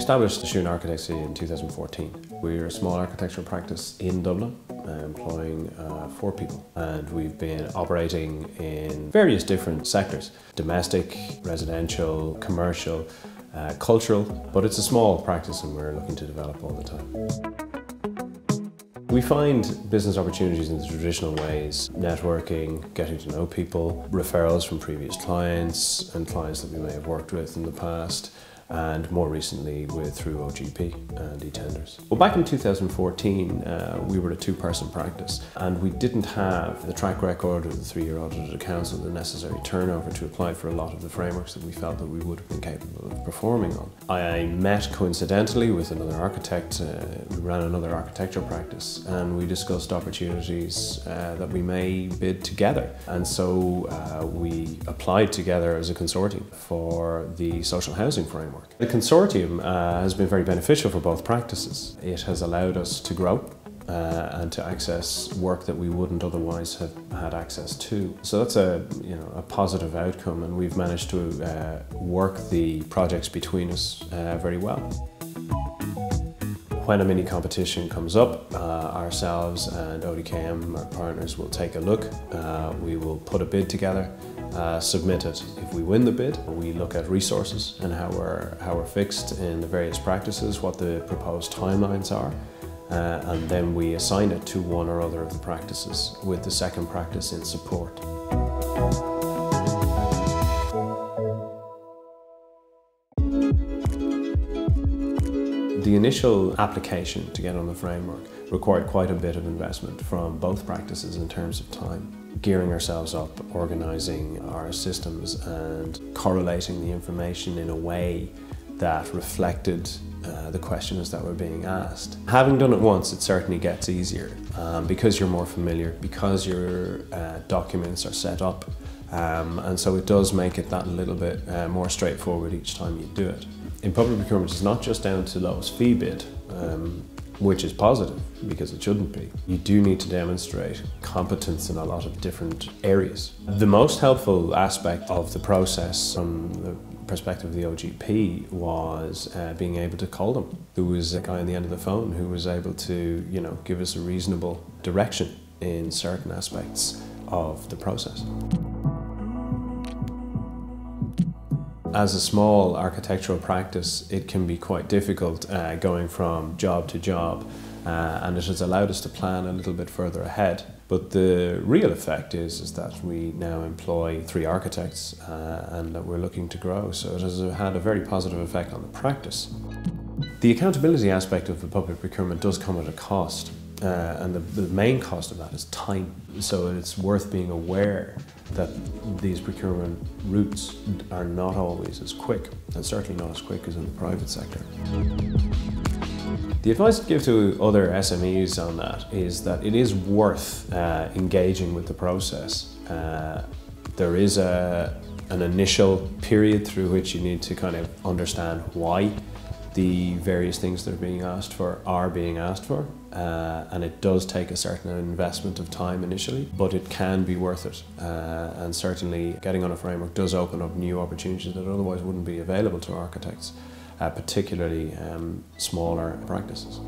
established Siun Architects in 2014. We're a small architectural practice in Dublin, employing 4 people, and we've been operating in various different sectors: domestic, residential, commercial, cultural, but it's a small practice and we're looking to develop all the time. We find business opportunities in the traditional ways: networking, getting to know people, referrals from previous clients and clients that we may have worked with in the past, and more recently through OGP and e-tenders. Well, back in 2014 we were a 2-person practice, and we didn't have the track record of the 3-year audited accounts or the necessary turnover to apply for a lot of the frameworks that we felt that we would have been capable of performing on. I met coincidentally with another architect who ran another architectural practice, and we discussed opportunities that we may bid together, and so we applied together as a consortium for the social housing framework. The consortium has been very beneficial for both practices. It has allowed us to grow and to access work that we wouldn't otherwise have had access to. So that's a positive outcome, and we've managed to work the projects between us very well. When a mini competition comes up, ourselves and ODKM, our partners, will take a look. We will put a bid together, submit it. If we win the bid, we look at resources and how we're fixed in the various practices, what the proposed timelines are, and then we assign it to one or other of the practices, with the second practice in support. The initial application to get on the framework required quite a bit of investment from both practices in terms of time. Gearing ourselves up, organising our systems and correlating the information in a way that reflected the questions that were being asked. Having done it once, it certainly gets easier because you're more familiar, because your documents are set up, and so it does make it that little bit more straightforward each time you do it. In public procurement, it's not just down to lowest fee bid, which is positive because it shouldn't be. You do need to demonstrate competence in a lot of different areas. The most helpful aspect of the process from the perspective of the OGP was being able to call them. There was a guy on the end of the phone who was able to, give us a reasonable direction in certain aspects of the process. As a small architectural practice, it can be quite difficult going from job to job, and it has allowed us to plan a little bit further ahead. But the real effect is that we now employ 3 architects and that we're looking to grow, so it has had a very positive effect on the practice. The accountability aspect of the public procurement does come at a cost, and the main cost of that is time. So it's worth being aware that these procurement routes are not always as quick, and certainly not as quick as in the private sector. The advice I'd give to other SMEs on that is that it is worth engaging with the process. There is an initial period through which you need to kind of understand why the various things that are being asked for, and it does take a certain investment of time initially, but it can be worth it, and certainly getting on a framework does open up new opportunities that otherwise wouldn't be available to architects, particularly smaller practices.